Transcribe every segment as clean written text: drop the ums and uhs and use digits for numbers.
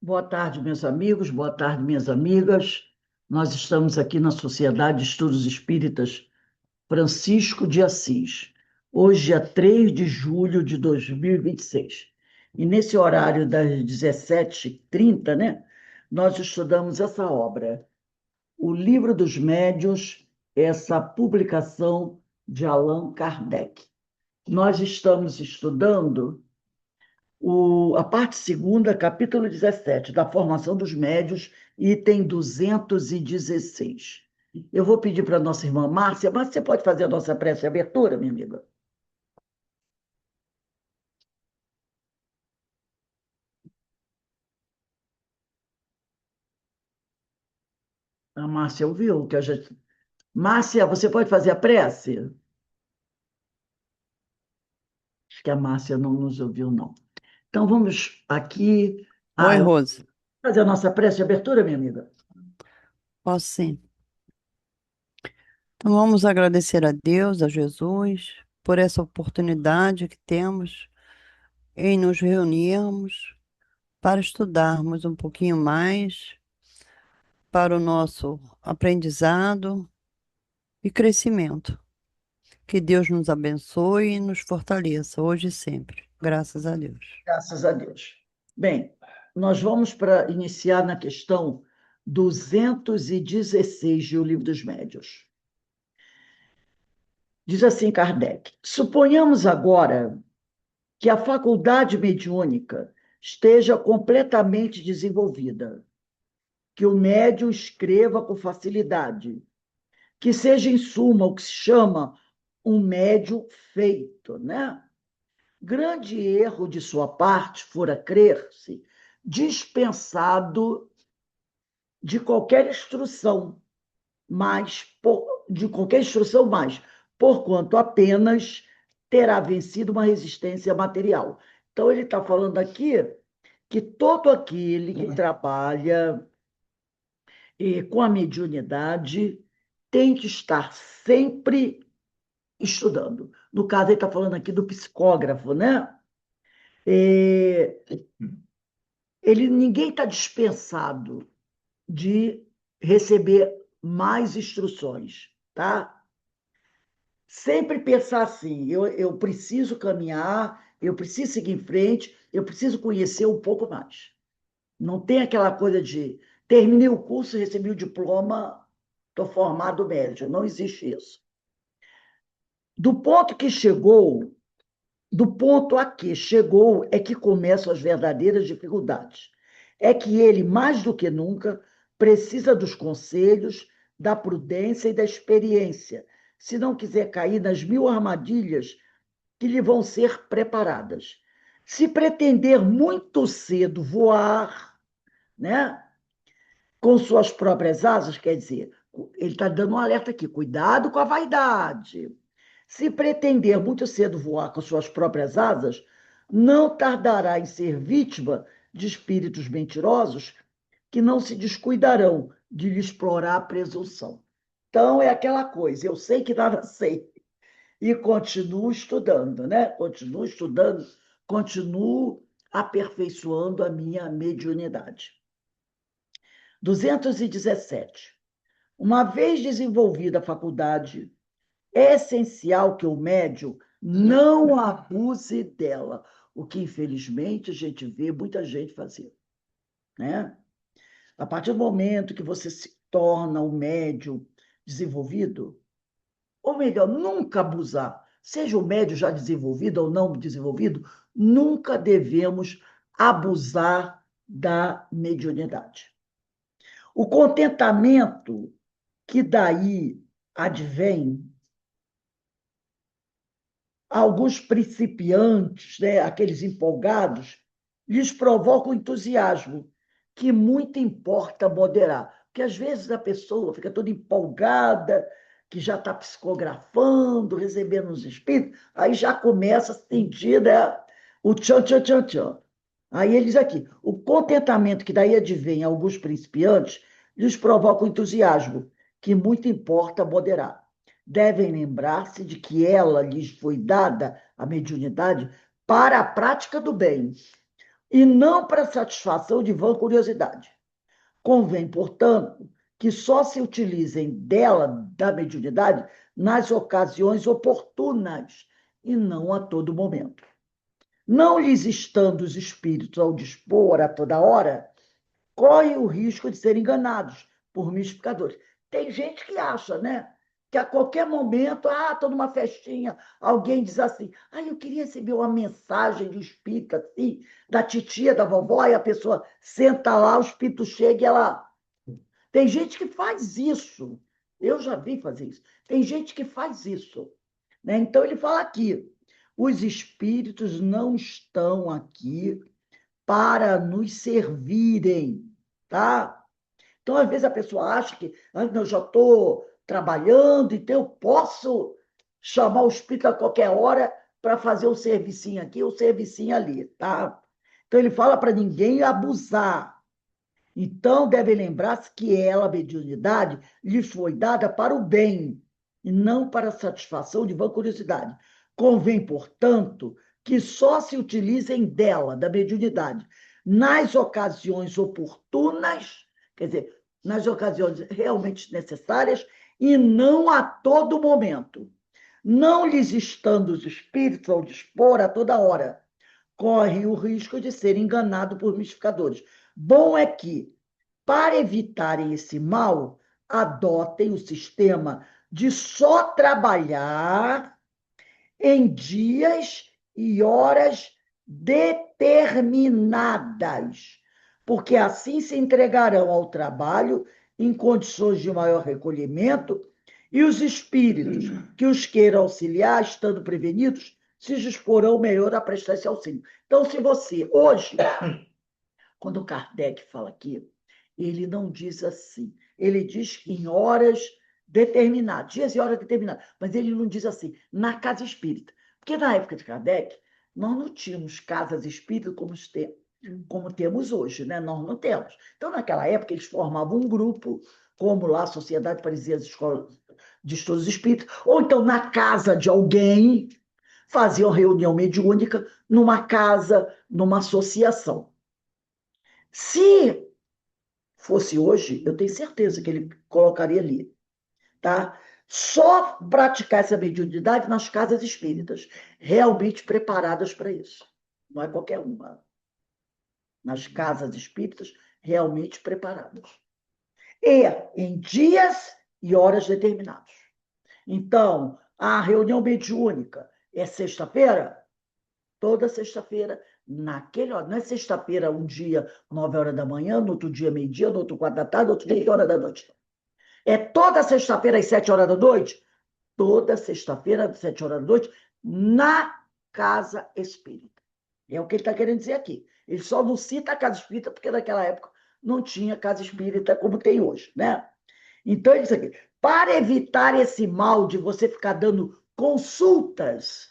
Boa tarde, meus amigos, boa tarde, minhas amigas. Nós estamos aqui na Sociedade de Estudos Espíritas Francisco de Assis, hoje é 3 de julho de 2026. E nesse horário das 17h30, né, nós estudamos essa obra, O Livro dos Médiuns, essa publicação de Allan Kardec. Nós estamos estudando a parte segunda, capítulo 17, da formação dos médios, item 216. Eu vou pedir para a nossa irmã Márcia. Márcia, você pode fazer a nossa prece de abertura, minha amiga? A Márcia ouviu que a gente... Márcia, você pode fazer a prece? Acho que a Márcia não nos ouviu, não. Então vamos aqui Oi, eu vou Rose. fazer a nossa prece de abertura, minha amiga. Posso sim. Então vamos agradecer a Deus, a Jesus, por essa oportunidade que temos em nos reunirmos para estudarmos um pouquinho mais para o nosso aprendizado e crescimento. Que Deus nos abençoe e nos fortaleça hoje e sempre. Graças a Deus. Graças a Deus. Bem, nós vamos para iniciar na questão 216 de O Livro dos Médiuns. Diz assim Kardec: suponhamos agora que a faculdade mediúnica esteja completamente desenvolvida, que o médium escreva com facilidade, que seja, em suma, o que se chama um médium feito, né? Grande erro de sua parte fora crer-se dispensado de qualquer instrução, de qualquer instrução mais, porquanto apenas terá vencido uma resistência material. Então, ele está falando aqui que todo aquele que trabalha com a mediunidade tem que estar sempre estudando. No caso, ele está falando aqui do psicógrafo, né? É, ninguém está dispensado de receber mais instruções, tá? Sempre pensar assim, eu preciso caminhar, eu preciso seguir em frente, eu preciso conhecer um pouco mais. Não tem aquela coisa de terminei o curso, recebi o diploma, estou formado médico. Não existe isso. Do ponto que chegou, do ponto a que chegou, é que começam as verdadeiras dificuldades. É que ele, mais do que nunca, precisa dos conselhos, da prudência e da experiência, se não quiser cair nas mil armadilhas que lhe vão ser preparadas. Se pretender muito cedo voar, né, com suas próprias asas, quer dizer, ele está dando um alerta aqui: cuidado com a vaidade. Se pretender muito cedo voar com suas próprias asas, não tardará em ser vítima de espíritos mentirosos que não se descuidarão de lhe explorar a presunção. Então, é aquela coisa: eu sei que nada sei, e continuo estudando, né? Continuo estudando, continuo aperfeiçoando a minha mediunidade. 217. Uma vez desenvolvida a faculdade, é essencial que o médium não abuse dela, o que, infelizmente, a gente vê muita gente fazer, né? A partir do momento que você se torna um médium desenvolvido, ou melhor, nunca abusar, seja o médium já desenvolvido ou não desenvolvido, nunca devemos abusar da mediunidade. O contentamento que daí advém, alguns principiantes, né, aqueles empolgados, lhes provoca o entusiasmo, que muito importa moderar. Porque às vezes a pessoa fica toda empolgada, que já está psicografando, recebendo os espíritos, aí já começa a sentir, né, o tchan, tchan, tchan, tchan. Aí ele diz aqui: o contentamento que daí advém a alguns principiantes lhes provoca o entusiasmo, que muito importa moderar. Devem lembrar-se de que ela lhes foi dada, a mediunidade, para a prática do bem. e não para satisfação de vã curiosidade. Convém, portanto, que só se utilizem dela, da mediunidade, nas ocasiões oportunas e não a todo momento. Não lhes estando os espíritos ao dispor a toda hora, corre o risco de serem enganados por mistificadores. Tem gente que acha, né? Que a qualquer momento, estou numa festinha, alguém diz assim, eu queria receber uma mensagem do espírito, assim, da titia, da vovó, e a pessoa senta lá, o espírito chega e ela... Tem gente que faz isso. Eu já vi fazer isso. Tem gente que faz isso. Né? Então, ele fala aqui, os espíritos não estão aqui para nos servirem, tá? Então, às vezes, a pessoa acha que eu já estou trabalhando, então eu posso chamar o espírito a qualquer hora para fazer o servicinho aqui, o servicinho ali, tá? Então, ele fala para ninguém abusar. Então, deve lembrar-se que ela, a mediunidade, lhe foi dada para o bem, e não para a satisfação de vã curiosidade. Convém, portanto, que só se utilizem dela, da mediunidade, nas ocasiões oportunas, quer dizer, nas ocasiões realmente necessárias, e não a todo momento. Não lhes estando os espíritos ao dispor a toda hora, corre o risco de ser enganado por mistificadores. Bom é que, para evitarem esse mal, adotem o sistema de só trabalhar em dias e horas determinadas, porque assim se entregarão ao trabalho em condições de maior recolhimento e os espíritos que os queiram auxiliar, estando prevenidos, se disporão melhor a prestar esse auxílio. Então, se você, hoje, quando o Kardec fala aqui, ele não diz assim. Ele diz em horas determinadas, dias e horas determinadas, mas ele não diz assim, na casa espírita. Porque na época de Kardec, nós não tínhamos casas espíritas como temos hoje, né? Nós não temos. Então, naquela época, eles formavam um grupo, como lá a Sociedade Parisiense de Escolas de Estudos Espíritas, ou então na casa de alguém, faziam reunião mediúnica numa casa, numa associação. Se fosse hoje, eu tenho certeza que ele colocaria ali, tá? Só praticar essa mediunidade nas casas espíritas, realmente preparadas para isso. Não é qualquer uma. Nas casas espíritas, realmente preparadas. E em dias e horas determinados. Então, a reunião mediúnica é sexta-feira? Toda sexta-feira, naquele hora. Não é sexta-feira, um dia, 9 horas da manhã, no outro dia, meio-dia, no outro, 4 da tarde, no outro, 8 horas da noite. É toda sexta-feira, às 7 horas da noite? Toda sexta-feira, às 7 horas da noite, na Casa Espírita. É o que ele está querendo dizer aqui. Ele só não cita a Casa Espírita porque naquela época não tinha Casa Espírita como tem hoje, né? Então, ele diz aqui, para evitar esse mal de você ficar dando consultas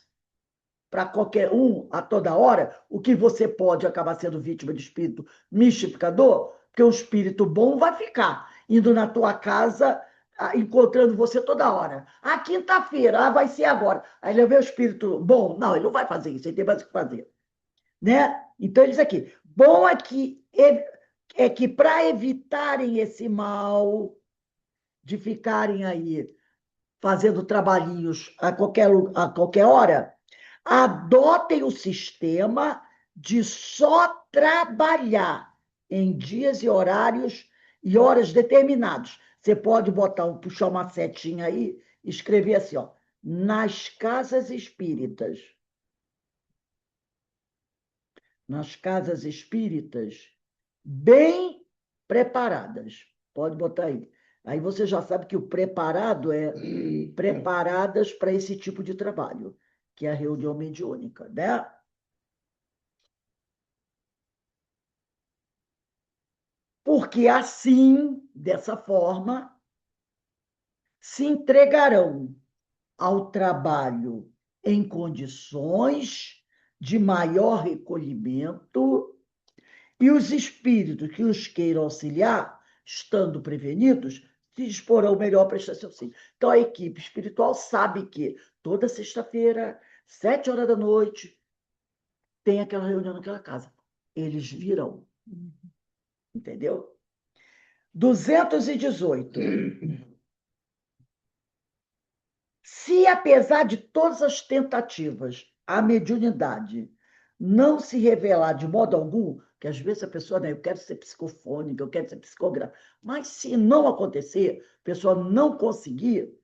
para qualquer um a toda hora, o que você pode acabar sendo vítima de espírito mistificador, porque o espírito bom vai ficar indo na tua casa, encontrando você toda hora. Quinta-feira, vai ser agora. Aí ele vê o espírito bom. Não, ele não vai fazer isso, ele tem mais o que fazer. Né? Então, ele diz aqui, bom é que para evitarem esse mal de ficarem aí fazendo trabalhinhos a qualquer hora, adotem o sistema de só trabalhar em dias e horários e horas determinados. Você pode puxar uma setinha aí e escrever assim, ó, nas casas espíritas. Nas casas espíritas, bem preparadas. Pode botar aí. Aí você já sabe que o preparado é preparadas para esse tipo de trabalho, que é a reunião mediúnica, né? Porque assim, dessa forma, se entregarão ao trabalho em condições de maior recolhimento e os espíritos que os queiram auxiliar, estando prevenidos, se disporão melhor para prestar seu auxílio. Então, a equipe espiritual sabe que toda sexta-feira, 7 horas da noite, tem aquela reunião naquela casa. eles virão. Entendeu? 218. Se, apesar de todas as tentativas, a mediunidade não se revelar de modo algum, que às vezes a pessoa, né, eu quero ser psicofônica, eu quero ser psicógrafa, mas se não acontecer, a pessoa não conseguir,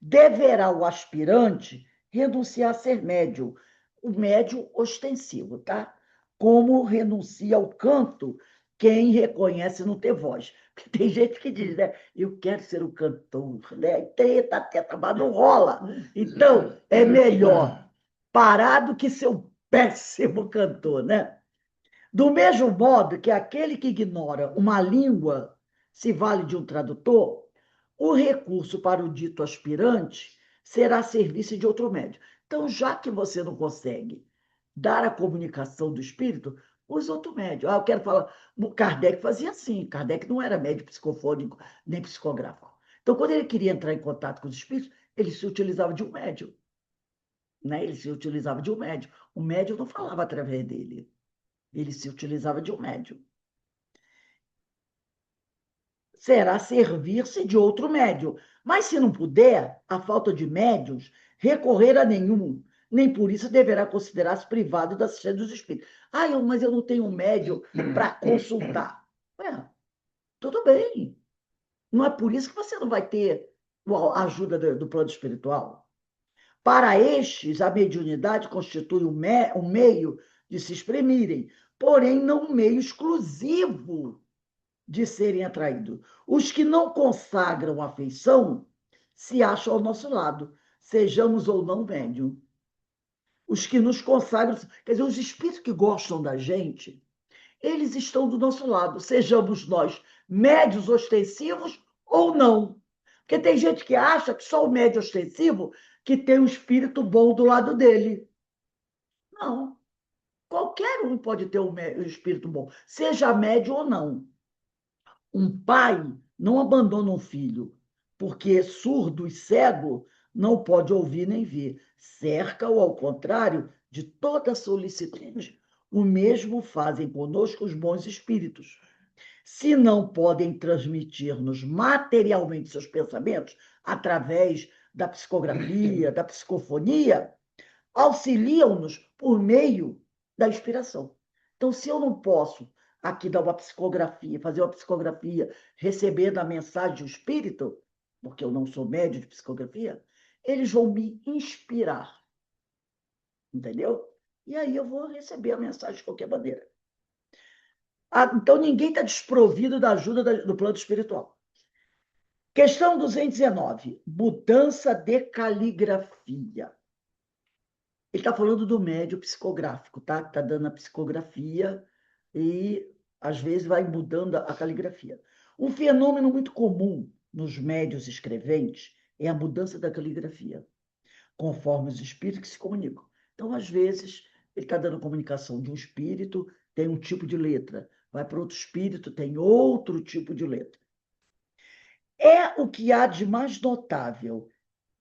deverá o aspirante renunciar a ser médium, o médium ostensivo, tá? Como renuncia ao canto quem reconhece não ter voz. Porque tem gente que diz, né? Eu quero ser um cantor, né? Treta, teta, mas não rola. Então, é melhor parar do que ser um péssimo cantor, né? Do mesmo modo que aquele que ignora uma língua se vale de um tradutor, o recurso para o dito aspirante será serviço de outro médium. Então, já que você não consegue dar a comunicação do espírito, use outro médium. Eu quero falar. O Kardec fazia assim. Kardec não era médium psicofônico nem psicógrafo. Então, quando ele queria entrar em contato com os espíritos, ele se utilizava de um médium. Né? Ele se utilizava de um médium. O médium não falava através dele. Ele se utilizava de um médium. Será servir-se de outro médium. Mas se não puder, a falta de médiums, recorrer a nenhum, nem por isso deverá considerar-se privado da assistência dos espíritos. Mas eu não tenho um médium para consultar. Tudo bem. Não é por isso que você não vai ter a ajuda do plano espiritual. Para estes, a mediunidade constitui um meio de se exprimirem, porém não um meio exclusivo de serem atraídos. Os que não consagram afeição se acham ao nosso lado, sejamos ou não médium. Os que nos consagram, quer dizer, os espíritos que gostam da gente, eles estão do nosso lado, sejamos nós médios ostensivos ou não. Porque tem gente que acha que só o médio ostensivo que tem um espírito bom do lado dele. Não. Qualquer um pode ter um espírito bom, seja médio ou não. Um pai não abandona um filho, porque surdo e cego não pode ouvir nem ver. Cerca-o, ao contrário, de toda solicitude. O mesmo fazem conosco os bons espíritos. Se não podem transmitir-nos materialmente seus pensamentos através da psicografia, da psicofonia, auxiliam-nos por meio da inspiração. Então, se eu não posso aqui dar uma psicografia, fazer uma psicografia, recebendo a mensagem do espírito, porque eu não sou médio de psicografia, eles vão me inspirar, entendeu? E aí eu vou receber a mensagem de qualquer maneira. Então, ninguém está desprovido da ajuda do plano espiritual. Questão 219. Mudança de caligrafia. Ele está falando do médio psicográfico, tá? Que está dando a psicografia e, às vezes, vai mudando a caligrafia. Um fenômeno muito comum nos médios escreventes é a mudança da caligrafia, conforme os espíritos que se comunicam. Então, às vezes, ele está dando comunicação de um espírito, tem um tipo de letra, vai para outro espírito, tem outro tipo de letra. É o que há de mais notável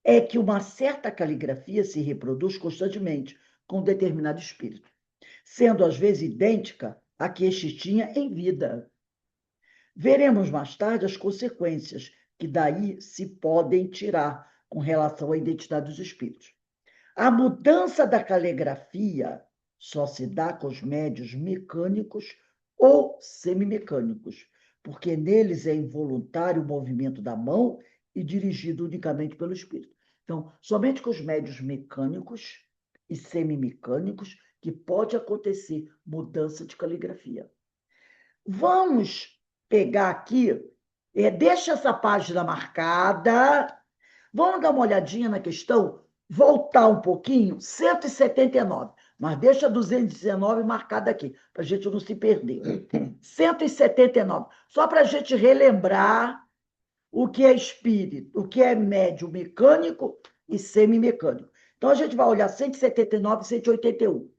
é que uma certa caligrafia se reproduz constantemente com um determinado espírito, sendo às vezes idêntica à que este tinha em vida. Veremos mais tarde as consequências que daí se podem tirar com relação à identidade dos espíritos. A mudança da caligrafia só se dá com os médios mecânicos ou semimecânicos, porque neles é involuntário o movimento da mão e dirigido unicamente pelo espírito. Então, somente com os médios mecânicos e semimecânicos que pode acontecer mudança de caligrafia. Vamos pegar aqui, deixa essa página marcada, vamos dar uma olhadinha na questão, voltar um pouquinho, 179, mas deixa 219 marcado aqui, para a gente não se perder. 179, só para a gente relembrar o que é espírito, o que é médio mecânico e semimecânico. Então, a gente vai olhar 179 e 181.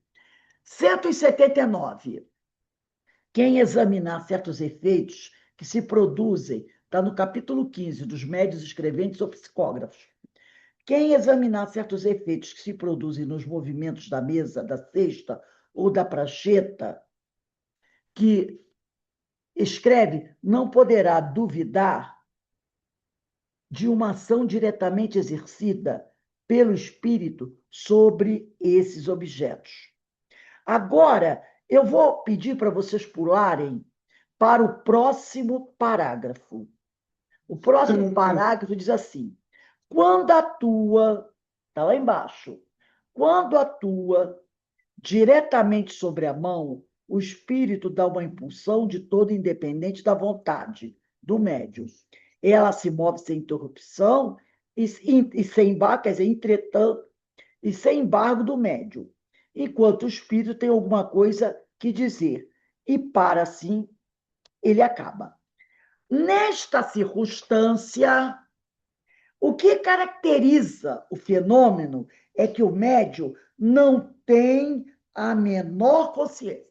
179. Quem examinar certos efeitos que se produzem, está no capítulo 15 dos médios escreventes ou psicógrafos. Quem examinar certos efeitos que se produzem nos movimentos da mesa, da cesta ou da prancheta, que escreve não poderá duvidar de uma ação diretamente exercida pelo espírito sobre esses objetos. Agora, eu vou pedir para vocês pularem para o próximo parágrafo. O próximo parágrafo diz assim: quando atua, está lá embaixo, quando atua diretamente sobre a mão, o espírito dá uma impulsão de todo independente da vontade do médium. Ela se move sem interrupção e sem embargo, quer dizer, entretanto, e sem embargo do médium, enquanto o espírito tem alguma coisa que dizer. E para assim, ele acaba. Nesta circunstância, o que caracteriza o fenômeno é que o médium não tem a menor consciência.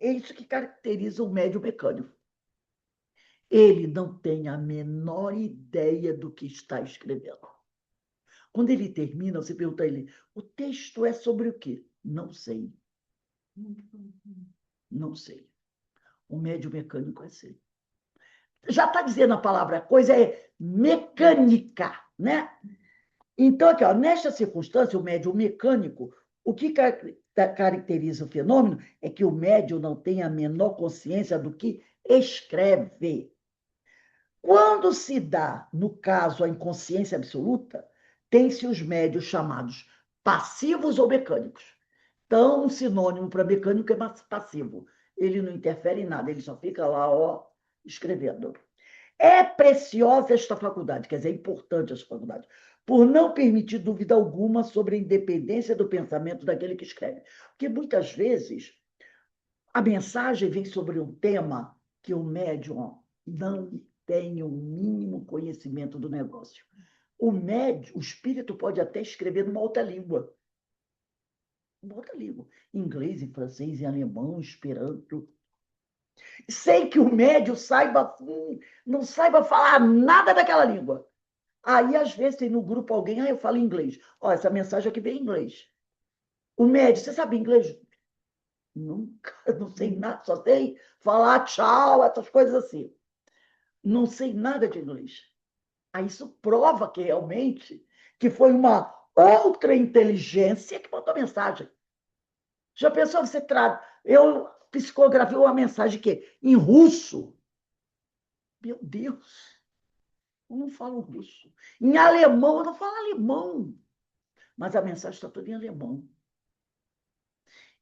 É isso que caracteriza o médium mecânico. Ele não tem a menor ideia do que está escrevendo. Quando ele termina, você pergunta a ele: o texto é sobre o quê? Não sei. Não sei. O médium mecânico é assim. Já está dizendo a palavra, a coisa é mecânica, né? Então, aqui, ó, nesta circunstância, o médium mecânico, o que caracteriza o fenômeno é que o médium não tem a menor consciência do que escreve. Quando se dá, no caso, a inconsciência absoluta, tem-se os médios chamados passivos ou mecânicos. Então, um sinônimo para mecânico é passivo. Ele não interfere em nada, ele só fica lá, ó, escrevendo. É preciosa esta faculdade, quer dizer, é importante esta faculdade, por não permitir dúvida alguma sobre a independência do pensamento daquele que escreve. Porque muitas vezes a mensagem vem sobre um tema que o médium não tem o mínimo conhecimento do negócio. O médium, o espírito pode até escrever numa outra língua. Uma outra língua. Em inglês, em francês, em alemão, esperanto. Sem que o médium saiba, não saiba falar nada daquela língua. Aí, às vezes, tem no grupo alguém, eu falo inglês. Ó, essa mensagem aqui vem em inglês. O médium, você sabe inglês? Nunca, não sei nada, só sei falar tchau, essas coisas assim. Não sei nada de inglês. Aí isso prova que realmente que foi uma outra inteligência que mandou a mensagem. Já pensou você traz? Eu psicografei uma mensagem que em russo. Meu Deus, eu não falo russo. Em alemão, eu não falo alemão. Mas a mensagem está toda em alemão.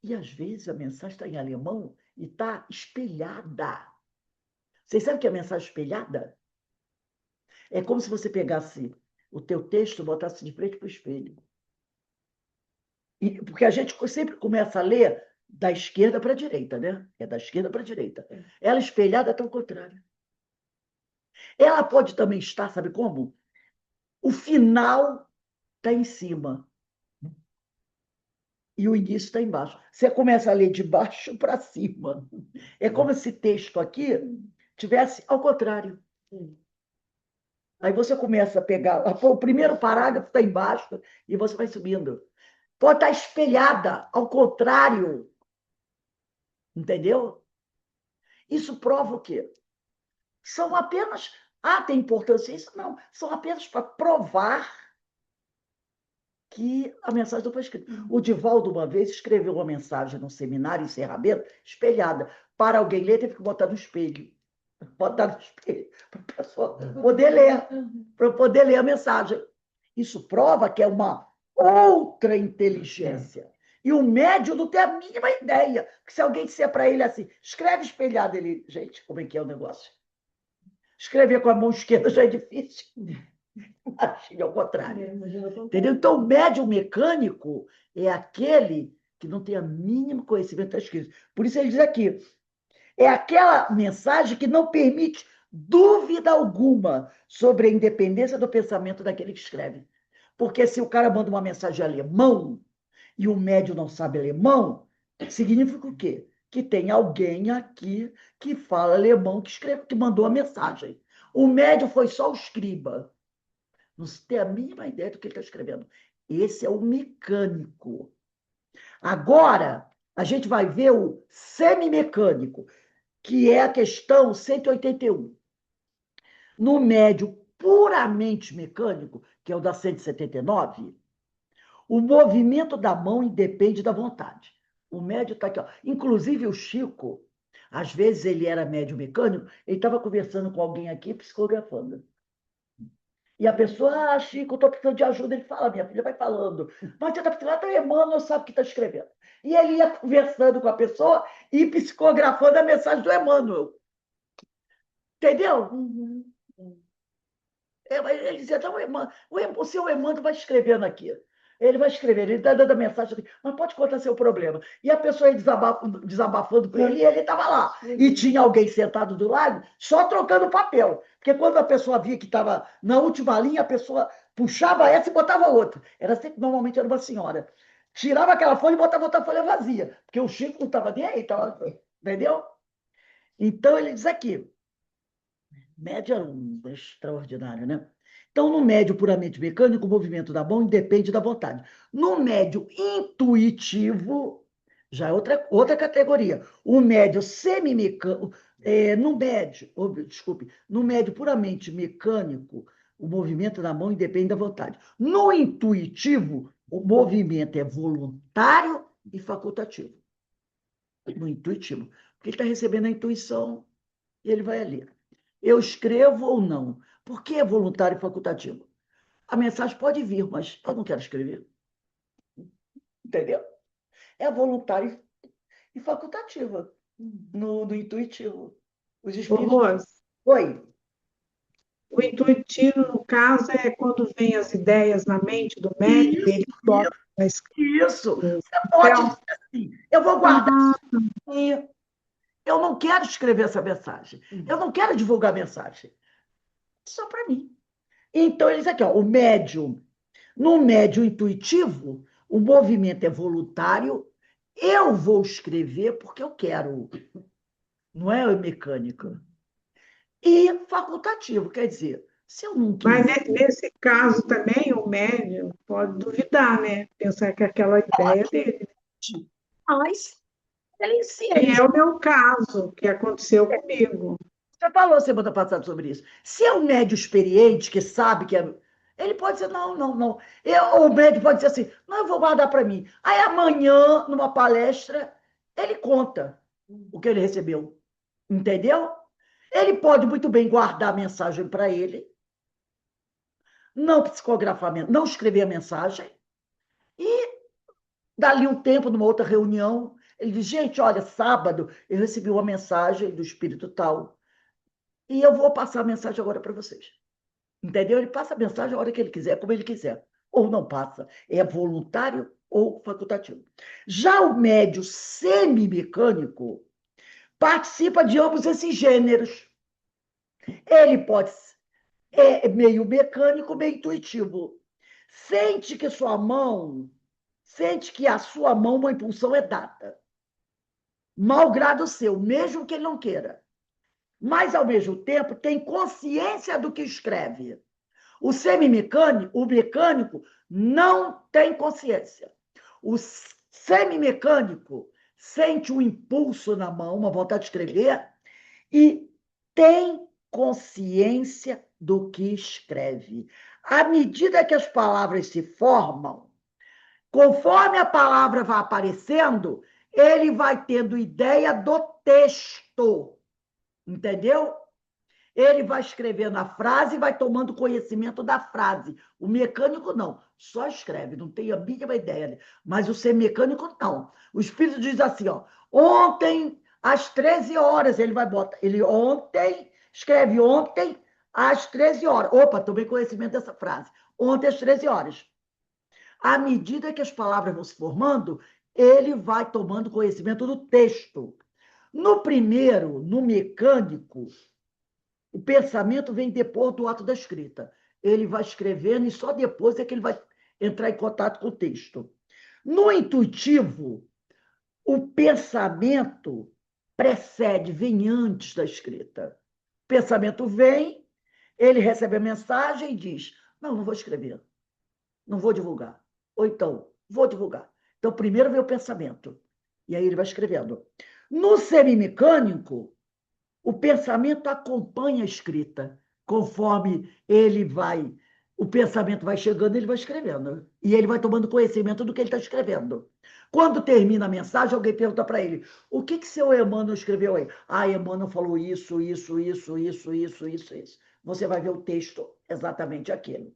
E às vezes a mensagem está em alemão e está espelhada. Vocês sabem o que é mensagem espelhada? É como se você pegasse o teu texto e botasse de frente para o espelho. Porque a gente sempre começa a ler da esquerda para a direita, né? É da esquerda para a direita. Ela espelhada está ao contrário. Ela pode também estar, sabe como? O final está em cima e o início está embaixo. Você começa a ler de baixo para cima. É como se esse texto aqui tivesse ao contrário. Aí você começa a pegar, o primeiro parágrafo está embaixo e você vai subindo. Pode estar espelhada ao contrário. Entendeu? Isso prova o quê? São apenas. Ah, tem importância isso? Não. São apenas para provar que a mensagem não foi escrita. O Divaldo, uma vez, escreveu uma mensagem num seminário, encerramento, espelhada. Para alguém ler, teve que botar no espelho. Botar no espelho, para a pessoa poder ler, para poder ler a mensagem. Isso prova que é uma outra inteligência. E o médium não tem a mínima ideia. Porque se alguém disser para ele assim, escreve espelhado, ele, gente, como é que é o negócio? Escrever com a mão esquerda já é difícil. Imagina ao contrário. Entendeu? Então, o médium mecânico é aquele que não tem o mínimo conhecimento das escrito. Por isso ele diz aqui, é aquela mensagem que não permite dúvida alguma sobre a independência do pensamento daquele que escreve. Porque se o cara manda uma mensagem em alemão e o médium não sabe alemão, significa o quê? Que tem alguém aqui que fala alemão que escreve, que mandou a mensagem. O médium foi só o escriba. Não se tem a mínima ideia do que ele está escrevendo. Esse é o mecânico. Agora, A gente vai ver o semimecânico, que é a questão 181. No médio puramente mecânico, que é o da 179, o movimento da mão independe da vontade. O médio está aqui. Ó. Inclusive, o Chico, às vezes ele era médio mecânico, ele estava conversando com alguém aqui, psicografando. E a pessoa, Chico, eu estou precisando de ajuda. Ele fala, minha filha, vai falando. Mas você está precisando, até Emmanuel sabe o que está escrevendo. E ele ia conversando com a pessoa e psicografando a mensagem do Emmanuel. Entendeu? Uhum. Ele dizia, então, o seu Emmanuel vai escrevendo aqui. Ele vai escrever, ele está dando a mensagem aqui, mas pode contar seu problema. E a pessoa ia desabafando com ele, e ele estava lá. E tinha alguém sentado do lado, só trocando papel. Porque quando a pessoa via que estava na última linha, a pessoa puxava essa e botava outra. Era sempre, normalmente era uma senhora. Tirava aquela folha e botava outra folha vazia. Porque o Chico não estava nem aí, tava, entendeu? Então, ele diz aqui, médio era um extraordinário, né? Então, no médio puramente mecânico, o movimento da mão independe da vontade. No médio intuitivo, já é outra categoria. O médio semimecânico, no médio, desculpe, no médio puramente mecânico, o movimento da mão independe da vontade. No intuitivo, o movimento é voluntário e facultativo. No intuitivo. Porque ele está recebendo a intuição e ele vai ali. Eu escrevo ou não? Por que é voluntário e facultativo? A mensagem pode vir, mas eu não quero escrever. Entendeu? É voluntário e facultativa, no intuitivo. Os Ô, espíritos. Rose, Oi. o intuitivo, no caso, é quando vem as ideias na mente do médium e Isso, ele toca na isso. no Você pode papel. dizer assim, eu vou guardar Ah, e eu não quero escrever essa mensagem. Eu não quero divulgar a mensagem. Só para mim. Então, eles aqui, ó, o médium. No médio intuitivo, o movimento é voluntário. Eu vou escrever porque eu quero, não é mecânica. E facultativo, quer dizer, se eu não mas quiser, nesse caso também o médium pode duvidar, né? Pensar que aquela ideia é dele. mas se Que ele. é o meu caso, que aconteceu comigo. Você falou semana passada sobre isso. Se é um médio experiente que sabe que é. Ele pode dizer, não, não, não. O médio pode dizer assim, não, eu vou guardar para mim. Aí amanhã, numa palestra, ele conta o que ele recebeu. Entendeu? Ele pode muito bem guardar a mensagem para ele, não psicografar, não escrever a mensagem, e dali um tempo, numa outra reunião, ele diz: gente, olha, sábado eu recebi uma mensagem do espírito tal, e eu vou passar a mensagem agora para vocês. Entendeu? Ele passa a mensagem a hora que ele quiser, como ele quiser. Ou não passa. É voluntário ou facultativo. Já o médio semimecânico participa de ambos esses gêneros. Ele pode é meio mecânico, meio intuitivo. Sente que sua mão, sente que a sua mão, uma impulsão é dada. Malgrado seu, mesmo que ele não queira. Mas, ao mesmo tempo, tem consciência do que escreve. O semimecânico, o mecânico, não tem consciência. O semimecânico sente um impulso na mão, uma vontade de escrever, e tem consciência do que escreve. À medida que as palavras se formam, conforme a palavra vai aparecendo, ele vai tendo ideia do texto, entendeu? Ele vai escrevendo a frase e vai tomando conhecimento da frase. O mecânico não, só escreve, não tem a mínima ideia. Mas o ser mecânico não. O espírito diz assim, ó, ontem às 13 horas, ele vai botar, ele ontem, escreve ontem às 13 horas. Opa, tomei conhecimento dessa frase. Ontem às 13 horas. À medida que as palavras vão se formando, ele vai tomando conhecimento do texto. No primeiro, no mecânico, o pensamento vem depois do ato da escrita. Ele vai escrevendo e só depois é que ele vai entrar em contato com o texto. No intuitivo, o pensamento precede, vem antes da escrita. O pensamento vem, ele recebe a mensagem e diz: não, não vou escrever, não vou divulgar. Ou então, vou divulgar. Então, primeiro vem o pensamento. E aí ele vai escrevendo. No semimecânico, o pensamento acompanha a escrita. Conforme o pensamento vai chegando, ele vai escrevendo. E ele vai tomando conhecimento do que ele está escrevendo. Quando termina a mensagem, alguém pergunta para ele: o que seu Emmanuel escreveu aí? Ah, Emmanuel falou isso, isso, isso, isso, isso, isso, isso. Você vai ver o texto exatamente aquilo.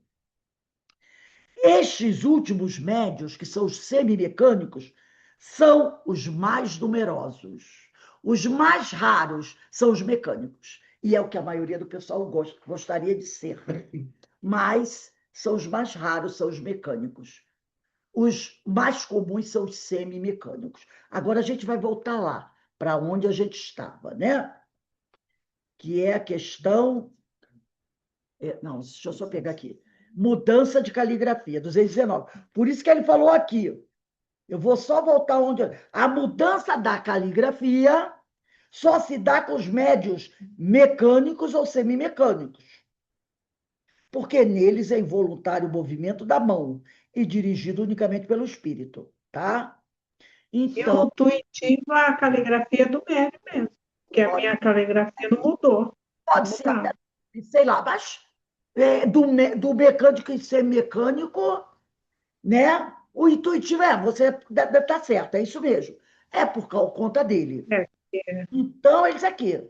Estes últimos médios, que são os semimecânicos, são os mais numerosos. Os mais raros são os mecânicos. E é o que a maioria do pessoal gostaria de ser. Mas são os mais raros, são os mecânicos. Os mais comuns são os semimecânicos. Agora a gente vai voltar lá, para onde a gente estava, né? Que é a questão. Não, deixa eu só pegar aqui. Mudança de caligrafia, 219. Por isso que ele falou aqui. Eu vou só voltar onde. A mudança da caligrafia só se dá com os médios mecânicos ou semimecânicos, porque neles é involuntário o movimento da mão e dirigido unicamente pelo espírito, tá? E o Então, intuitivo é a caligrafia do médium mesmo, porque a minha caligrafia não mudou. pode ser até, sei lá, mas do mecânico e semimecânico, né? O intuitivo você deve estar certo, é isso mesmo. É por conta dele. Então, eles aqui.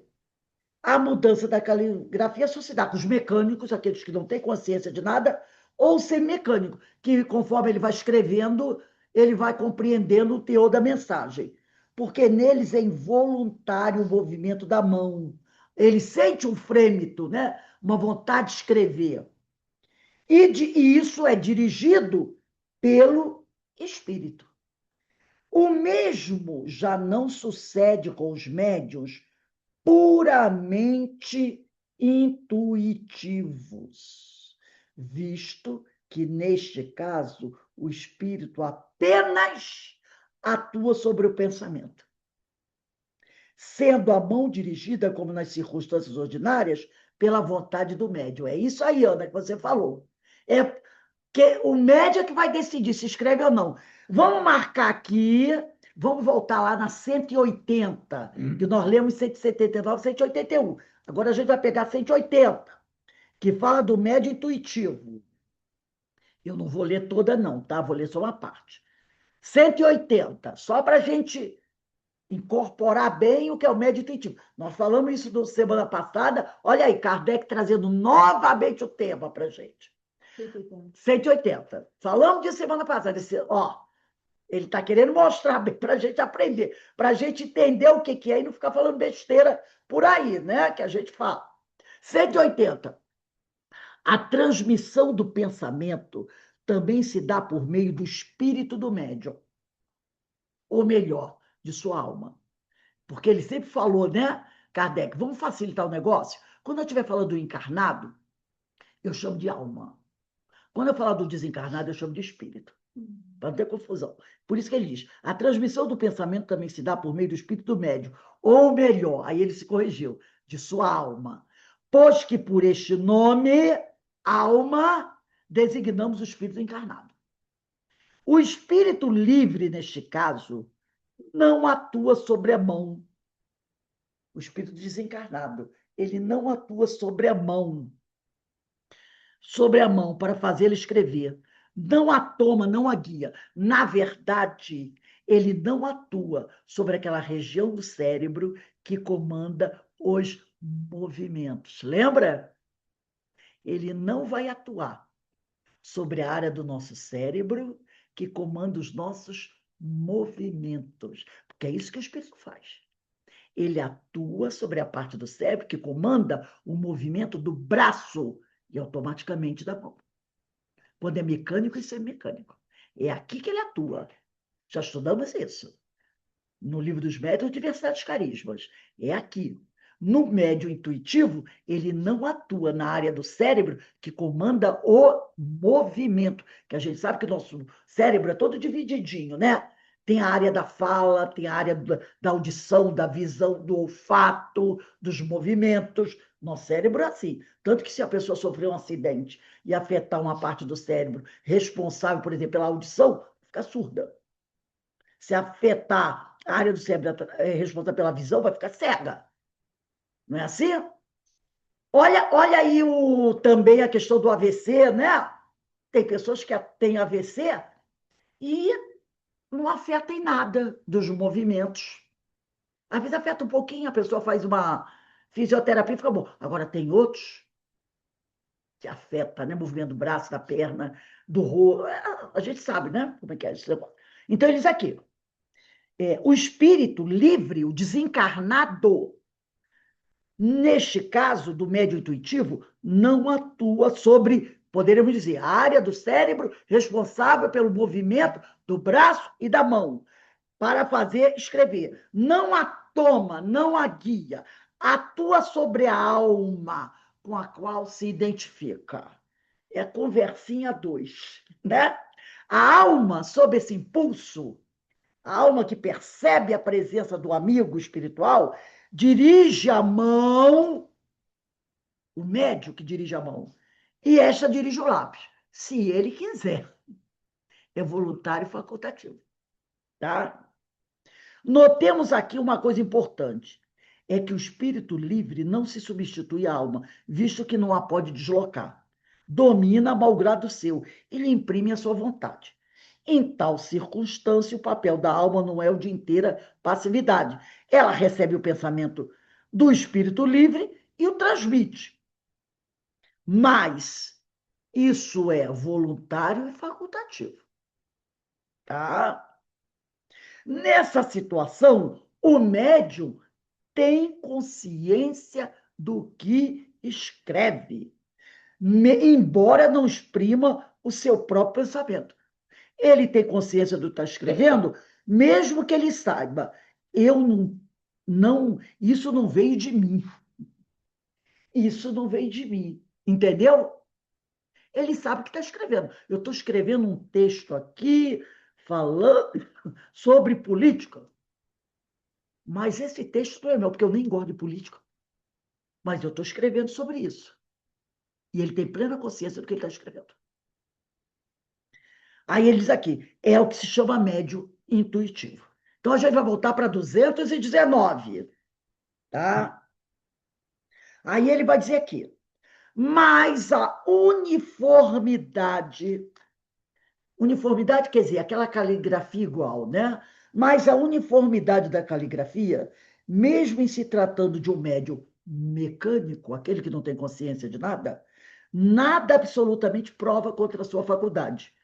A mudança da caligrafia só se dá com os mecânicos, aqueles que não têm consciência de nada, ou o semimecânico, que conforme ele vai escrevendo, ele vai compreendendo o teor da mensagem. Porque neles é involuntário o movimento da mão. Ele sente um frêmito, né? Uma vontade de escrever. E isso é dirigido pelo espírito. O mesmo já não sucede com os médiuns puramente intuitivos, visto que, neste caso, o espírito apenas atua sobre o pensamento, sendo a mão dirigida, como nas circunstâncias ordinárias, pela vontade do médium. É isso aí, Ana, que você falou. É que o médium é que vai decidir se escreve ou não. Vamos marcar aqui, vamos voltar lá na 180, que nós lemos 179, 181. Agora a gente vai pegar 180, que fala do médium intuitivo. Eu não vou ler toda, não, tá? Vou ler só uma parte. 180, só para a gente incorporar bem o que é o médium intuitivo. Nós falamos isso na semana passada. Olha aí, Kardec trazendo novamente o tema para a gente. 180. Falamos disso semana passada. Ele está querendo mostrar bem para a gente aprender, para a gente entender o que é e não ficar falando besteira por aí, né? Que a gente fala. 180. A transmissão do pensamento também se dá por meio do espírito do médium, ou melhor, de sua alma. Porque ele sempre falou, né, Kardec, vamos facilitar o negócio? Quando eu estiver falando do encarnado, eu chamo de alma. Quando eu falar do desencarnado, eu chamo de espírito, para não ter confusão. Por isso que ele diz, a transmissão do pensamento também se dá por meio do espírito do médium, ou melhor, aí ele se corrigiu, de sua alma. Pois que por este nome, alma, designamos o espírito encarnado. O espírito livre, neste caso, não atua sobre a mão. O espírito desencarnado, ele não atua sobre a mão para fazê-lo escrever. Não a toma, não a guia. Na verdade, ele não atua sobre aquela região do cérebro que comanda os movimentos. Lembra? Ele não vai atuar sobre a área do nosso cérebro que comanda os nossos movimentos. Porque é isso que o espírito faz. Ele atua sobre a parte do cérebro que comanda o movimento do braço e automaticamente da mão. Quando é mecânico e semimecânico. É aqui que ele atua. Já estudamos isso. No livro dos médiuns, Diversidade dos Carismas. É aqui. No médium intuitivo, ele não atua na área do cérebro que comanda o movimento. Que a gente sabe que o nosso cérebro é todo divididinho, né? Tem a área da fala, tem a área da audição, da visão, do olfato, dos movimentos. Nosso cérebro é assim. Tanto que se a pessoa sofrer um acidente e afetar uma parte do cérebro responsável, por exemplo, pela audição, fica surda. Se afetar A área do cérebro é responsável pela visão, vai ficar cega. Não é assim? Olha aí também a questão do AVC, né? Tem pessoas que têm AVC e não afeta em nada dos movimentos. Às vezes afeta um pouquinho, a pessoa faz uma fisioterapia e fica bom. Agora, tem outros que afeta, né? Movimento do braço, da perna, do rosto. A gente sabe, né? Como é que é isso. Então, eles aqui. O espírito livre, o desencarnado, neste caso do médio intuitivo, não atua sobre, poderíamos dizer, a área do cérebro responsável pelo movimento do braço e da mão para fazer escrever. Não a toma, não a guia, atua sobre a alma com a qual se identifica. É conversinha dois, né? A alma, sob esse impulso, a alma que percebe a presença do amigo espiritual, dirige a mão, o médium que dirige a mão, e esta dirige o lápis, se ele quiser. É voluntário e facultativo, tá? Notemos aqui uma coisa importante: é que o espírito livre não se substitui à alma, visto que não a pode deslocar. Domina malgrado seu e lhe imprime a sua vontade. Em tal circunstância, o papel da alma não é o de inteira passividade. Ela recebe o pensamento do espírito livre e o transmite. Mas isso é voluntário e facultativo, tá? Nessa situação, o médium tem consciência do que escreve, embora não exprima o seu próprio pensamento. Ele tem consciência do que está escrevendo, mesmo que ele saiba, eu isso não veio de mim. Isso não veio de mim. Entendeu? Ele sabe o que está escrevendo. Eu estou escrevendo um texto aqui falando sobre política. Mas esse texto não é meu, porque eu nem gosto de política. Mas eu estou escrevendo sobre isso. E ele tem plena consciência do que ele está escrevendo. Aí ele diz aqui, é o que se chama médio intuitivo. Então, a gente vai voltar para 219, tá? Aí ele vai dizer aqui, mas a uniformidade quer dizer aquela caligrafia igual, né? Mas a uniformidade da caligrafia, mesmo em se tratando de um médium mecânico, aquele que não tem consciência de nada, nada absolutamente prova contra a sua faculdade,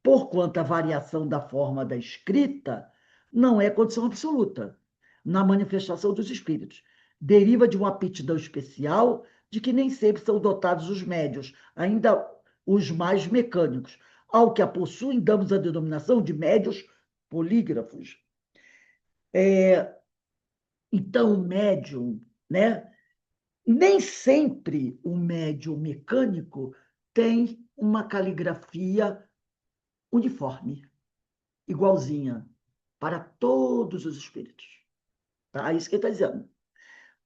porquanto a variação da forma da escrita não é condição absoluta na manifestação dos espíritos. Deriva de uma aptidão especial de que nem sempre são dotados os médios, ainda os mais mecânicos. Ao que a possuem, damos a denominação de médios polígrafos. Então, o médium, né? Nem sempre o médium mecânico tem uma caligrafia uniforme, igualzinha, para todos os espíritos. Tá? Isso que ele está dizendo.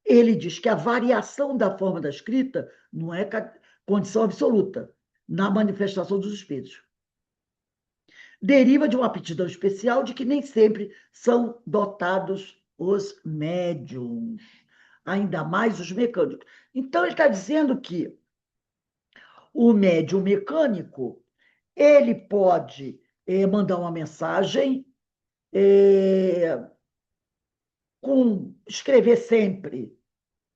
Ele diz que a variação da forma da escrita não é condição absoluta na manifestação dos espíritos. Deriva de uma aptidão especial de que nem sempre são dotados os médiums, ainda mais os mecânicos. Então, ele está dizendo que o médium mecânico ele pode mandar uma mensagem, escrever sempre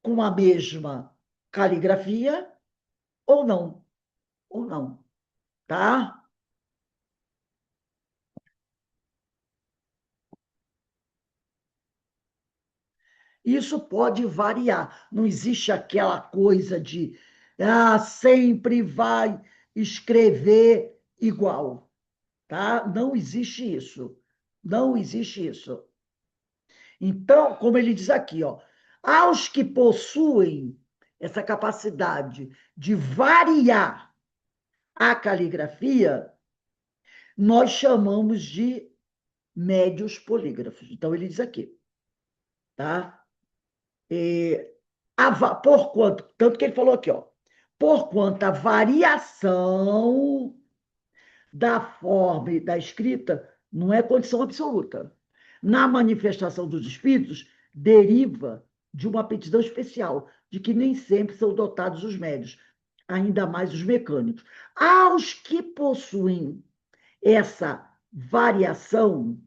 com a mesma caligrafia ou não, tá? Isso pode variar, não existe aquela coisa de sempre vai escrever igual, tá? Não existe isso, não existe isso. Então, como ele diz aqui, ó, aos que possuem essa capacidade de variar a caligrafia, nós chamamos de médios polígrafos. Então, ele diz aqui, tá? Tanto que ele falou aqui, ó, porquanto a variação da forma e da escrita não é condição absoluta, na manifestação dos espíritos deriva de uma aptidão especial, de que nem sempre são dotados os médios, ainda mais os mecânicos. Aos que possuem essa variação,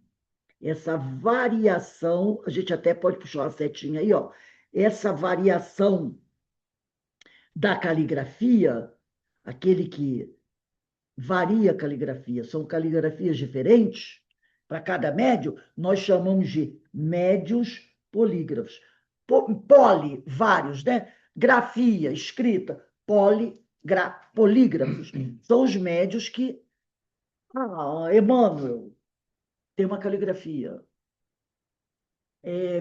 a gente até pode puxar uma setinha aí, ó, essa variação da caligrafia, aquele que varia a caligrafia, são caligrafias diferentes para cada médio, nós chamamos de médios polígrafos. Poli, vários, né? Grafia, escrita, polígrafos. São os médios que. Emmanuel tem uma caligrafia.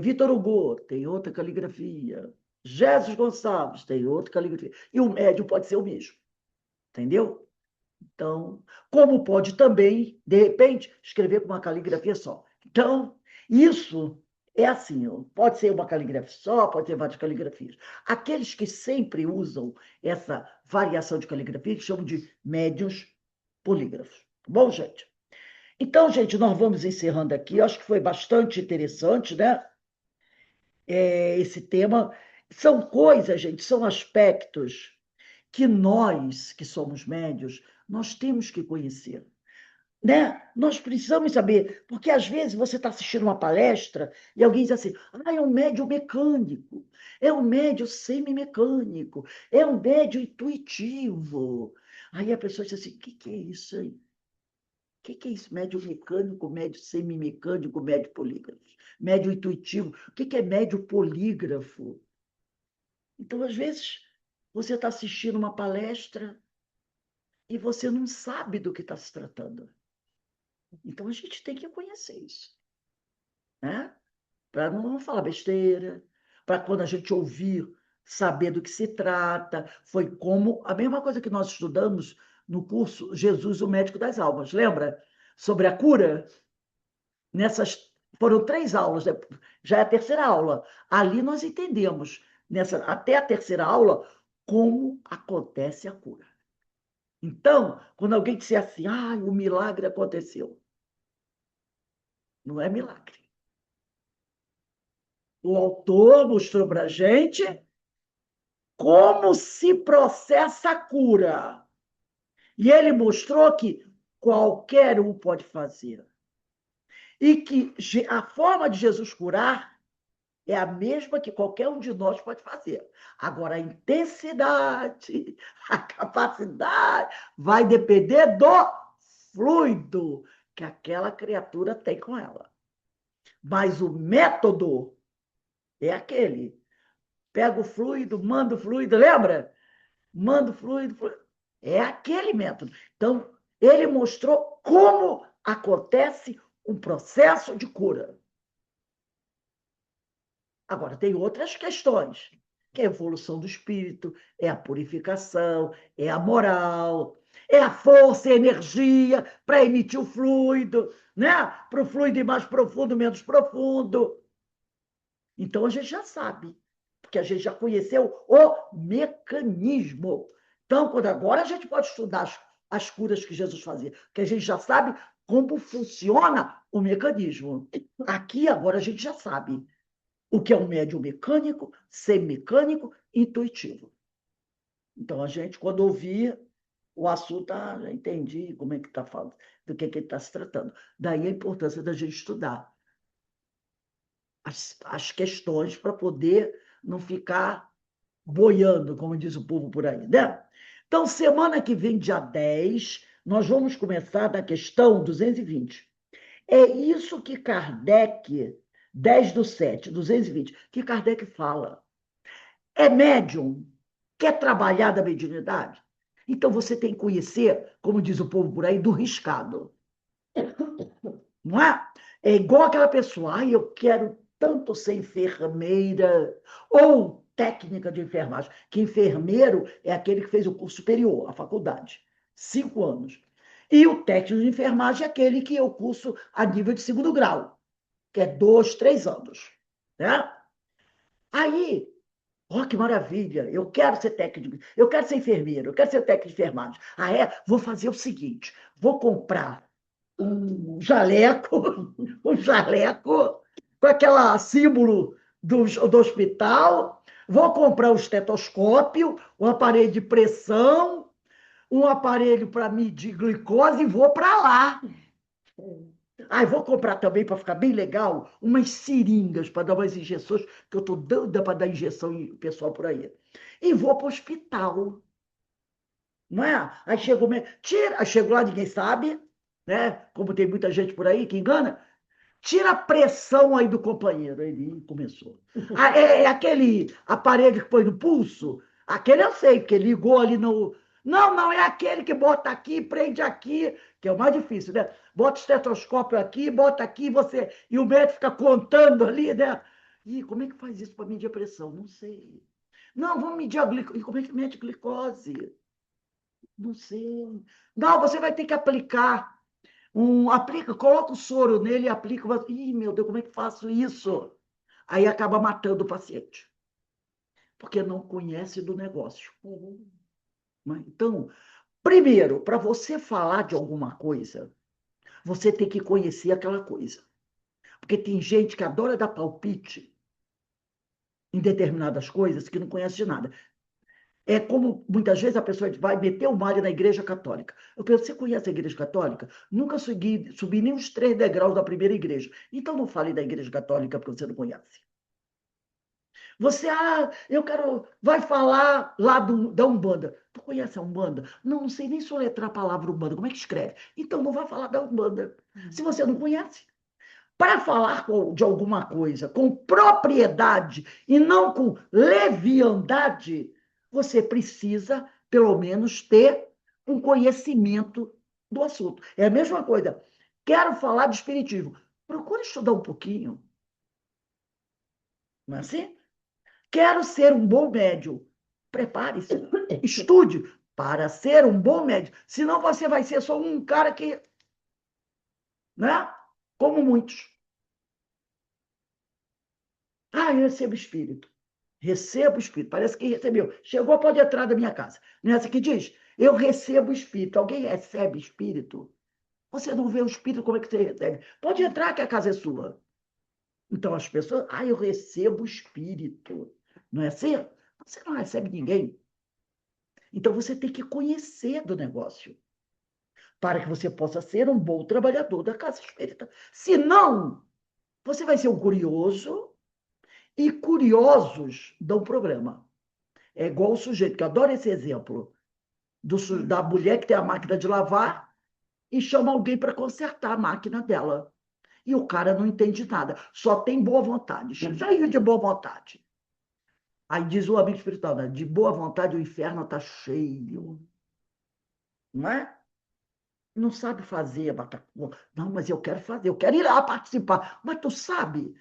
Vitor Hugo tem outra caligrafia. Jesus Gonçalves tem outra caligrafia. E o médio pode ser o mesmo. Entendeu? Então, como pode também, de repente, escrever com uma caligrafia só. Então, isso é assim, ó, pode ser uma caligrafia só, pode ter várias caligrafias. Aqueles que sempre usam essa variação de caligrafia, que chamam de médiuns polígrafos. Tá bom, gente? Então, gente, nós vamos encerrando aqui. Eu acho que foi bastante interessante, né? Esse tema. São coisas, gente, são aspectos que nós, que somos médios, nós temos que conhecer. Né? Nós precisamos saber, porque às vezes você está assistindo uma palestra e alguém diz assim, é um médio mecânico, é um médio semimecânico, é um médio intuitivo. Aí a pessoa diz assim, o que é isso aí? O que é isso? Médio mecânico, médio semimecânico, médio polígrafo, médio intuitivo. O que é médio polígrafo? Então, às vezes, você está assistindo uma palestra e você não sabe do que está se tratando. Então, a gente tem que conhecer isso, né? Para não falar besteira, para quando a gente ouvir, saber do que se trata. Foi como a mesma coisa que nós estudamos no curso Jesus, o Médico das Almas, lembra? Sobre a cura. Foram 3 aulas, né? Já é a terceira aula. Ali nós entendemos, até a terceira aula, como acontece a cura. Então, quando alguém disser assim, o milagre aconteceu, não é milagre. O autor mostrou para a gente como se processa a cura. E ele mostrou que qualquer um pode fazer. E que a forma de Jesus curar é a mesma que qualquer um de nós pode fazer. Agora, a intensidade, a capacidade, vai depender do fluido que aquela criatura tem com ela. Mas o método é aquele. Pega o fluido, manda o fluido, lembra? Manda o fluido. É aquele método. Então, ele mostrou como acontece um processo de cura. Agora, tem outras questões, que é a evolução do espírito, é a purificação, é a moral, é a força e a energia para emitir o fluido, né? Para o fluido ir mais profundo, menos profundo. Então, a gente já sabe, porque a gente já conheceu o mecanismo. Então, quando agora a gente pode estudar as curas que Jesus fazia, porque a gente já sabe como funciona o mecanismo. Aqui, agora, a gente já sabe o que é um médium mecânico, semimecânico, intuitivo. Então, a gente, quando ouvir o assunto, já entendi como é que está falando, do que ele está se tratando. Daí a importância da gente estudar as questões para poder não ficar boiando, como diz o povo por aí, né? Então, semana que vem, dia 10, nós vamos começar da questão 220. É isso que Kardec, 10/7, 220, que Kardec fala. É médium? Quer trabalhar da mediunidade? Então você tem que conhecer, como diz o povo por aí, do riscado. Não é? É igual aquela pessoa, eu quero tanto ser enfermeira ou técnica de enfermagem, que enfermeiro é aquele que fez o curso superior, a faculdade, 5 anos. E o técnico de enfermagem é aquele que é o curso a nível de 2º grau, que é 2, 3 anos. Né? Aí, que maravilha, eu quero ser técnico, eu quero ser enfermeiro, eu quero ser técnico de enfermagem. Vou fazer o seguinte, vou comprar um jaleco, um jaleco com aquele símbolo do hospital, vou comprar um estetoscópio, um aparelho de pressão, um aparelho para medir glicose e vou para lá. Ah, vou comprar também, para ficar bem legal, umas seringas para dar umas injeções, que eu estou dando para dar injeção em pessoal por aí. E vou para o hospital. Não é? Aí chega o médico, tira, aí chego lá, ninguém sabe, né? Como tem muita gente por aí que engana, tira a pressão aí do companheiro. Ele começou. Ah, é aquele aparelho que põe no pulso? Aquele eu sei, porque ligou ali no. Não, não, é aquele que bota aqui, prende aqui, que é o mais difícil, né? Bota o estetoscópio aqui, bota aqui, você. E o médico fica contando ali, né? E como é que faz isso para medir a pressão? Não sei. Não, vamos medir a glicose. E como é que mede a glicose? Não sei. Não, você vai ter que aplicar. Aplica, coloca o soro nele e aplica. Ih, meu Deus, como é que faço isso? Aí acaba matando o paciente, porque não conhece do negócio. Então, primeiro, para você falar de alguma coisa, você tem que conhecer aquela coisa. Porque tem gente que adora dar palpite em determinadas coisas que não conhece de nada. É como muitas vezes a pessoa vai meter o malho na igreja católica. Eu penso, você conhece a igreja católica? Nunca subi nem os 3 degraus da primeira igreja. Então não fale da igreja católica porque você não conhece. Você, eu quero, vai falar lá da Umbanda. Tu conhece a Umbanda? Não, não sei nem soletrar a palavra Umbanda. Como é que escreve? Então não vai falar da Umbanda. Se você não conhece. Para falar de alguma coisa com propriedade e não com leviandade, você precisa, pelo menos, ter um conhecimento do assunto. É a mesma coisa. Quero falar de espiritismo. Procure estudar um pouquinho. Não é assim? Quero ser um bom médium. Prepare-se. Estude para ser um bom médium. Senão você vai ser só um cara que, né? Como muitos. Eu recebo espírito. Recebo espírito. Parece que recebeu. Chegou, pode entrar da minha casa. Não é essa que diz? Eu recebo espírito. Alguém recebe espírito? Você não vê o espírito, como é que você recebe? Pode entrar, que a casa é sua. Então as pessoas, eu recebo espírito. Não é assim? Você não recebe ninguém. Então você tem que conhecer do negócio para que você possa ser um bom trabalhador da casa espírita. Se não, você vai ser um curioso e curiosos dão problema. É igual o sujeito, que adora esse exemplo, da mulher que tem a máquina de lavar e chama alguém para consertar a máquina dela. E o cara não entende nada, só tem boa vontade, cheio de boa vontade. Aí diz o amigo espiritual, né? De boa vontade o inferno está cheio. Não é? Não sabe fazer, não, mas eu quero fazer, eu quero ir lá participar. Mas tu sabe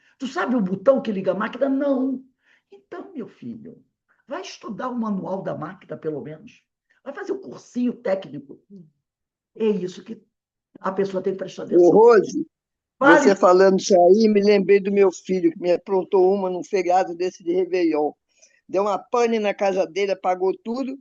o botão que liga a máquina? Não. Então, meu filho, vai estudar o manual da máquina, pelo menos. Vai fazer um cursinho técnico. É isso que a pessoa tem que prestar Ô, atenção. Rose, Fale, você falando isso aí, me lembrei do meu filho, que me aprontou uma num feriado desse de Réveillon. Deu uma pane na casa dele, apagou tudo.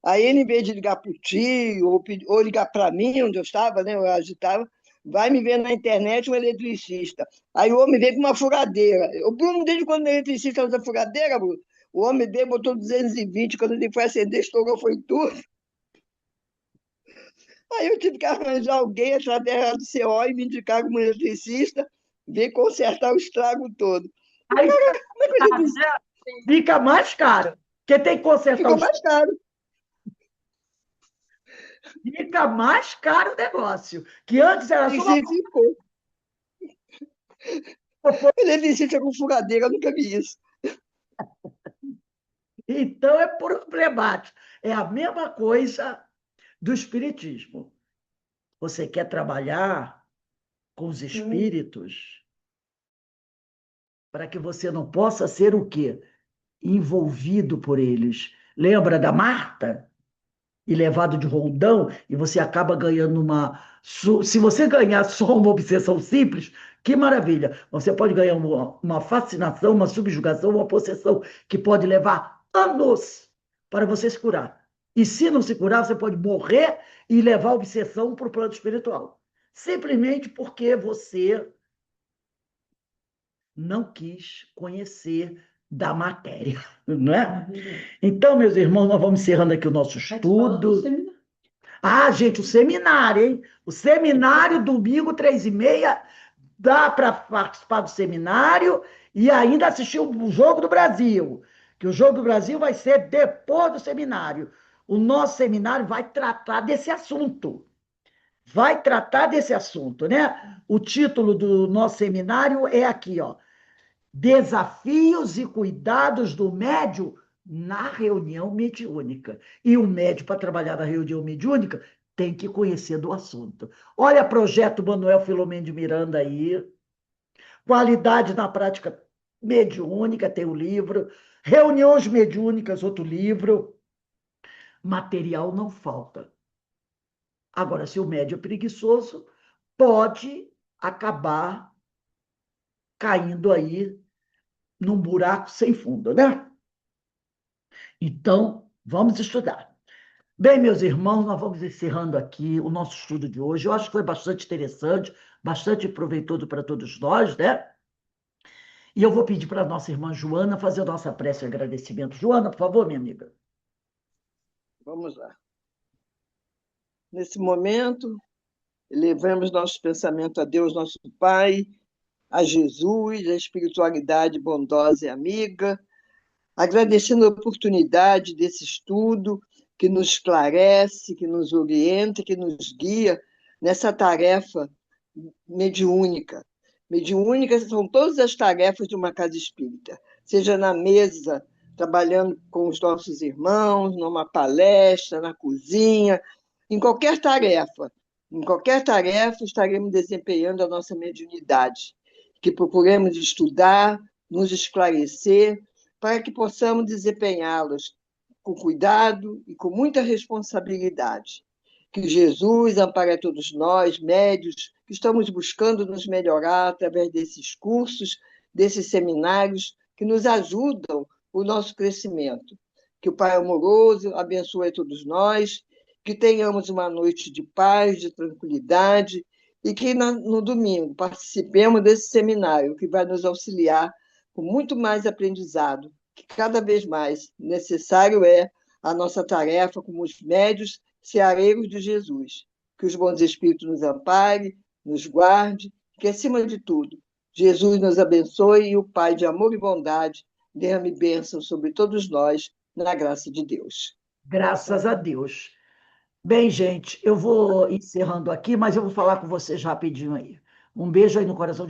Aí ele, em vez de ligar para o tio, ou ligar para mim, onde eu estava, né, eu agitava, vai me ver na internet um eletricista. Aí o homem veio com uma furadeira. O Bruno, desde quando o eletricista usa furadeira, Bruno? O homem veio, botou 220, quando ele foi acender, estourou, foi tudo. Aí eu tive que arranjar alguém através do CO e me indicar como eletricista, veio consertar o estrago todo. aí Como é que o eletricista fica mais caro, porque tem que consertar ficou os. mais caro? Fica mais caro o negócio, que antes era só uma. Ficou. Eletricista com furadeira, eu nunca vi isso. Então é problemático. É a mesma coisa do espiritismo. Você quer trabalhar com os espíritos para que você não possa ser o quê? Envolvido por eles. Lembra da Marta? E levado de roldão, e você acaba ganhando uma. Se você ganhar só uma obsessão simples, que maravilha! Você pode ganhar uma fascinação, uma subjugação, uma possessão, que pode levar anos para você se curar. E se não se curar, você pode morrer e levar a obsessão para o plano espiritual. simplesmente porque você não quis conhecer da matéria, não é? Então, meus irmãos, nós vamos encerrando aqui o nosso estudo. Ah, gente, o seminário, hein? O seminário, domingo, 3h30, dá para participar do seminário e ainda assistir o Jogo do Brasil, que o Jogo do Brasil vai ser depois do seminário. O nosso seminário vai tratar desse assunto. Vai tratar desse assunto, né? O título do nosso seminário é aqui, ó. Desafios e cuidados do médium na reunião mediúnica. E o médium, para trabalhar na reunião mediúnica, tem que conhecer do assunto. Olha, projeto Manuel Filomeno de Miranda aí. Qualidade na prática mediúnica, tem o livro. Reuniões mediúnicas, outro livro. Material não falta. Agora, se o médium é preguiçoso, pode acabar caindo aí num buraco sem fundo, né? Então, vamos estudar. Bem, meus irmãos, nós vamos encerrando aqui o nosso estudo de hoje. Eu acho que foi bastante interessante, bastante proveitoso para todos nós, né? E eu vou pedir para a nossa irmã Joana fazer a nossa prece de agradecimento. Joana, por favor, minha amiga. Vamos lá. Nesse momento, elevamos nosso pensamento a Deus, nosso Pai, a Jesus, a espiritualidade bondosa e amiga, agradecendo a oportunidade desse estudo que nos esclarece, que nos orienta, que nos guia nessa tarefa mediúnica. Mediúnica são todas as tarefas de uma casa espírita, seja na mesa, trabalhando com os nossos irmãos, numa palestra, na cozinha, em qualquer tarefa. Em qualquer tarefa estaremos desempenhando a nossa mediunidade, que procuremos estudar, nos esclarecer, para que possamos desempenhá-las com cuidado e com muita responsabilidade. Que Jesus ampare a todos nós, médios, que estamos buscando nos melhorar através desses cursos, desses seminários, que nos ajudam o nosso crescimento. Que o Pai amoroso abençoe a todos nós, que tenhamos uma noite de paz, de tranquilidade, e que no domingo participemos desse seminário, que vai nos auxiliar com muito mais aprendizado, que cada vez mais necessário é a nossa tarefa como os médios seareiros de Jesus. Que os bons espíritos nos amparem, nos guarde, que, acima de tudo, Jesus nos abençoe e o Pai de amor e bondade derrame bênção sobre todos nós, na graça de Deus. Graças a Deus. Bem, gente, eu vou encerrando aqui, mas eu vou falar com vocês rapidinho aí. Um beijo aí no coração de